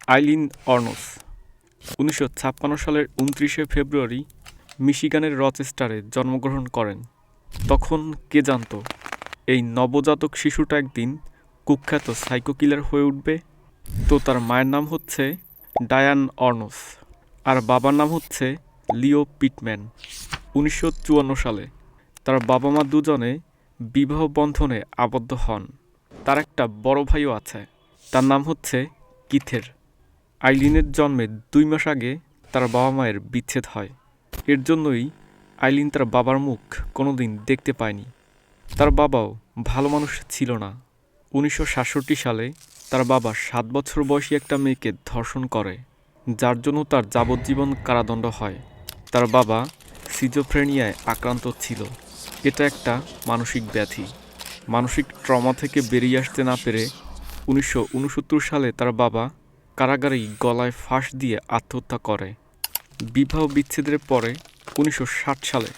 Eileen অর্নস ১৯৫৬ সালের ২৯শে ফেব্রুয়ারি মিশিগানের রচেস্টারে জন্মগ্রহণ করেন। তখন কে জানত এই নবজাতক শিশুটা একদিন কুখ্যাত সাইকো কিলার হয়ে উঠবে। তো তার মায়ের নাম হচ্ছে ডায়ান অর্নস আর বাবার নাম হচ্ছে লিও পিটম্যান। ১৯৫৪ সালে তার বাবা মা দুজনে বিবাহ বন্ধনে আবদ্ধ হন। তার একটা বড় ভাইও আছে, তার নাম হচ্ছে কিথের। আইলিনের জন্মের ২ মাস আগে তার বাবা মায়ের বিচ্ছেদ হয়। এর জন্যই আইলিন তার বাবার মুখ কোনোদিন দেখতে পায়নি। তার বাবাও ভালো মানুষ ছিল না। ১৯৬৭ সালে তার বাবা ৭ বছর বয়সী একটা মেয়েকে ধর্ষণ করে, যার জন্য তার যাবজ্জীবন কারাদণ্ড হয়। তার বাবা সিজোফ্রেনিয়ায় আক্রান্ত ছিল। এটা একটা মানসিক ব্যাধি। মানসিক ট্রমা থেকে বেরিয়ে আসতে না পেরে ১৯৬৯ সালে তার বাবা কারাগারেই গলায় ফাঁস দিয়ে আত্মহত্যা করে। বিবাহ বিচ্ছেদের পরে ১৯৬০ সালে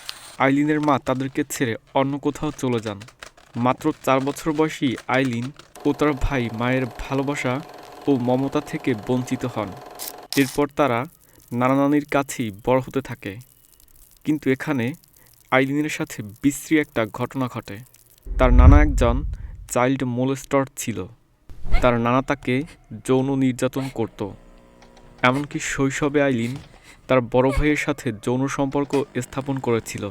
আইলিনের মা তাদেরকে ছেড়ে অন্য কোথাও চলে যান। মাত্র ৪ বছর বয়সী আইলিন ও তার ভাই মায়ের ভালোবাসা ও মমতা থেকে বঞ্চিত হন। এরপর তারা নানা নানির কাছেই বড় হতে থাকে। কিন্তু এখানে আইলিনের সাথে বিশ্রী একটা ঘটনা ঘটে। তার নানা একজন চাইল্ড মোলেস্টর ছিল। তার নানা তাকে যৌন নির্যাতন করত। এমনকি শৈশবে আইলিন তার বড় ভাইয়ের সাথে যৌন সম্পর্ক স্থাপন করেছিল।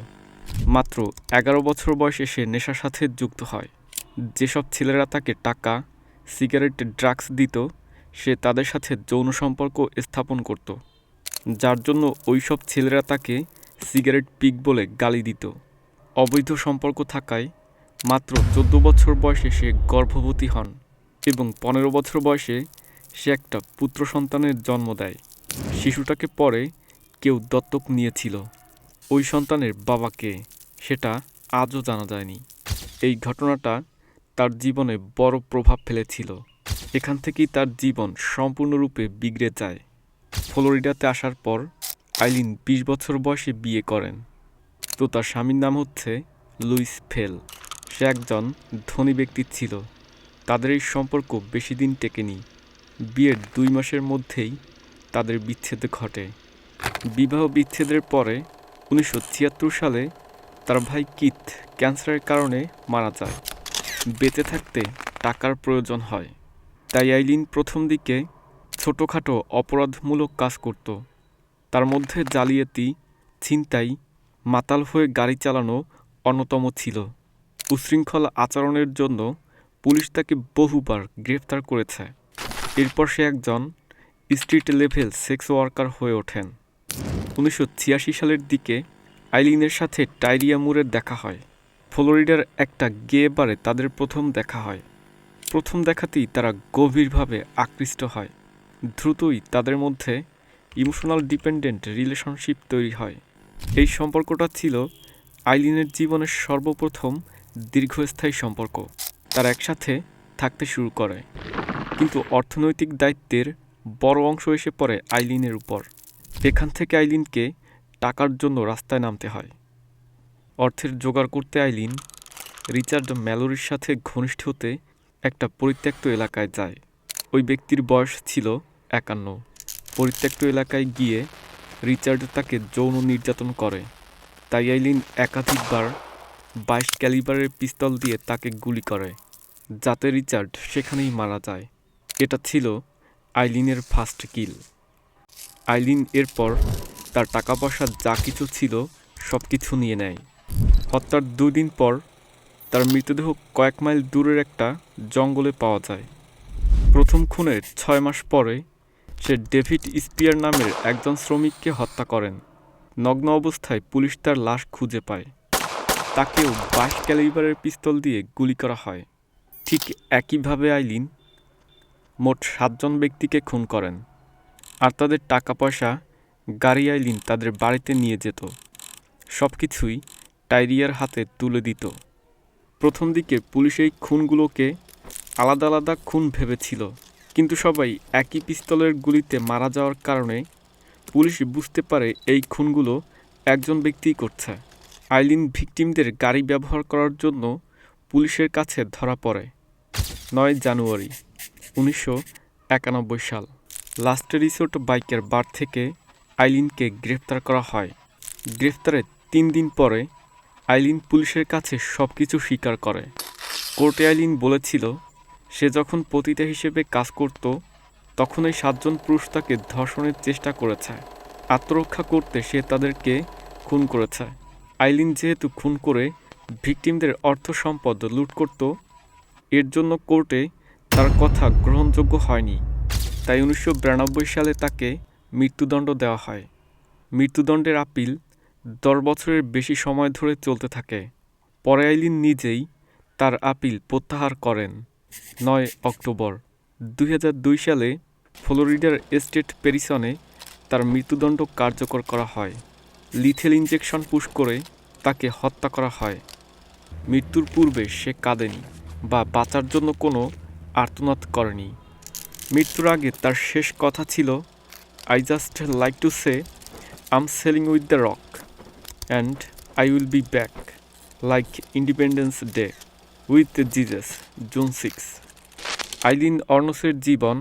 মাত্র ১১ বছর বয়সে সে নেশার সাথে যুক্ত হয়। যেসব ছেলেরা তাকে টাকা, সিগারেট, ড্রাগস দিত, সে তাদের সাথে যৌন সম্পর্ক স্থাপন করত, যার জন্য ওইসব ছেলেরা তাকে সিগারেট পিগ বলে গালি দিত। অবৈধ সম্পর্ক থাকায় মাত্র ১৪ বছর বয়সে সে গর্ভবতী হন এবং ১৫ বছর বয়সে সে একটা পুত্র সন্তানের জন্ম দেয়। শিশুটাকে পরে কেউ দত্তক নিয়েছিল। ওই সন্তানের বাবা কে সেটা আজও জানা যায়নি। এই ঘটনাটা তার জীবনে বড় প্রভাব ফেলেছিল। এখান থেকেই তার জীবন সম্পূর্ণরূপে বিগড়ে যায়। ফ্লোরিডাতে আসার পর আইলিন ২০ বছর বয়সে বিয়ে করেন। তো তার স্বামীর নাম হচ্ছে লুইস ফেল। সে একজন ধনী ব্যক্তি ছিল। তাদের এই সম্পর্ক বেশি দিন টেকেনি। বিয়ের ২ মাসের মধ্যেই তাদের বিচ্ছেদ ঘটে। বিবাহ বিচ্ছেদের পরে ১৯৭৬ সালে তার ভাই কিথ ক্যান্সারের কারণে মারা যায়। বেঁচে থাকতে টাকার প্রয়োজন হয়, তাই আইলিন প্রথম দিকে ছোটোখাটো অপরাধমূলক কাজ করত। তার মধ্যে জালিয়াতি, ছিনতাই, মাতাল হয়ে গাড়ি চালানো অন্যতম ছিল। উচ্ছৃঙ্খল আচরণের জন্য পুলিশ তাকে বহুবার গ্রেফতার করেছে। এরপর সে একজন স্ট্রিট লেভেল সেক্স ওয়ার্কার হয়ে ওঠেন। ১৯৮৬ সালের দিকে আইলিনের সাথে টাইরিয়া মুরের দেখা হয়। ফ্লোরিডার একটা গে বারে তাদের প্রথম দেখা হয়। প্রথম দেখাতেই তারা গভীরভাবে আকৃষ্ট হয়। দ্রুতই তাদের মধ্যে ইমোশনাল ডিপেন্ডেন্ট রিলেশনশিপ তৈরি হয়। এই সম্পর্কটা ছিল আইলিনের জীবনের সর্বপ্রথম দীর্ঘস্থায়ী সম্পর্ক। তারা একসাথে থাকতে শুরু করে, কিন্তু অর্থনৈতিক দায়িত্বের বড় অংশ এসে পড়ে আইলিনের উপর। এখান থেকে আইলিনকে টাকার জন্য রাস্তায় নামতে হয়। অর্থের জোগাড় করতে আইলিন রিচার্ড ম্যালোরির সাথে ঘনিষ্ঠ হতে একটা পরিত্যক্ত এলাকায় যায়। ওই ব্যক্তির বয়স ছিল ৫১। পরিত্যক্ত এলাকায় গিয়ে রিচার্ড তাকে যৌন নির্যাতন করে। তাই আইলিন একাধিকবার ২২ ক্যালিবারের পিস্তল দিয়ে তাকে গুলি করে, যাতে রিচার্ড সেখানেই মারা যায়। এটা ছিল আইলিনের ফার্স্ট কিল। আইলিন এরপর তার টাকা পয়সা যা কিছু ছিল সব কিছু নিয়ে নেয়। হত্যার ২ দিন পর তার মৃতদেহ কয়েক মাইল দূরের একটা জঙ্গলে পাওয়া যায়। প্রথম খুনের ৬ মাস পরে সে ডেভিড স্পিয়ার নামের একজন শ্রমিককে হত্যা করেন। নগ্ন অবস্থায় পুলিশ তার লাশ খুঁজে পায়। তাকেও ২২ ক্যালিবারের পিস্তল দিয়ে গুলি করা হয়। ঠিক একইভাবে আইলিন মোট ৭ জন ব্যক্তিকে খুন করেন, আর তাদের টাকা পয়সা, গাড়ি আইলিন তাদের বাড়িতে নিয়ে যেত। সব কিছুই টাইরিয়ার হাতে তুলে দিত। প্রথম দিকে পুলিশ এই খুনগুলোকে আলাদা আলাদা খুন ভেবেছিল, কিন্তু সবাই একই পিস্তলের গুলিতে মারা যাওয়ার কারণে পুলিশ বুঝতে পারে এই খুনগুলো একজন ব্যক্তিই করছে। আইলিন ভিকটিমদের গাড়ি ব্যবহার করার জন্য পুলিশের কাছে ধরা পড়ে। ৯ জানুয়ারি ১৯৯১ সাল লাস্ট রিসোর্ট বাইকের বার থেকে আইলিনকে গ্রেফতার করা হয়। গ্রেফতারের 3 দিন পরে আইলিন পুলিশের কাছে সবকিছু স্বীকার করে। কোর্টে আইলিন বলেছিল, সে যখন পতিতা হিসেবে কাজ করত তখন এই 7 জন পুরুষ তাকে ধর্ষণের চেষ্টা করেছে। আত্মরক্ষা করতে সে তাদেরকে খুন করেছে। আইলিন যেহেতু খুন করে ভিকটিমদের অর্থ সম্পদ লুট করত, এর জন্য কোর্টে তার কথা গ্রহণযোগ্য হয়নি। তাই 1992 সালে তাকে মৃত্যুদণ্ড দেওয়া হয়। মৃত্যুদণ্ডের আপিল 10 বছরের বেশি সময় ধরে চলতে থাকে। পরে আইলিন নিজেই তার আপিল প্রত্যাহার করেন। 9 অক্টোবর 2002 সালে ফ্লোরিডার স্টেট প্যারিসনে তার মৃত্যুদণ্ড কার্যকর করা হয়। লিথেল ইনজেকশন পুশ করে তাকে হত্যা করা হয়। মৃত্যুর পূর্বে সে কাঁদেনি বা বাঁচার জন্য কোনো আর্তনাদ করেনি। মৃত্যুর আগে তার শেষ কথা ছিল, I just like to say I'm sailing with the rock and I will be back like Independence Day with Jesus, June 6। Eileen অর্নসের জীবন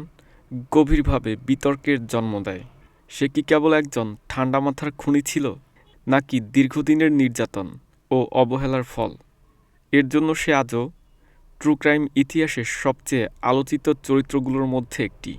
গভীরভাবে বিতর্কের জন্ম দেয়। সে কি কেবল একজন ঠান্ডা মাথার খুনি ছিল, নাকি দীর্ঘদিনের নির্যাতন ও অবহেলার ফল? এর জন্য সে আজও ট্রু ক্রাইম ইতিহাসের সবচেয়ে আলোচিত চরিত্রগুলোর মধ্যে একটি।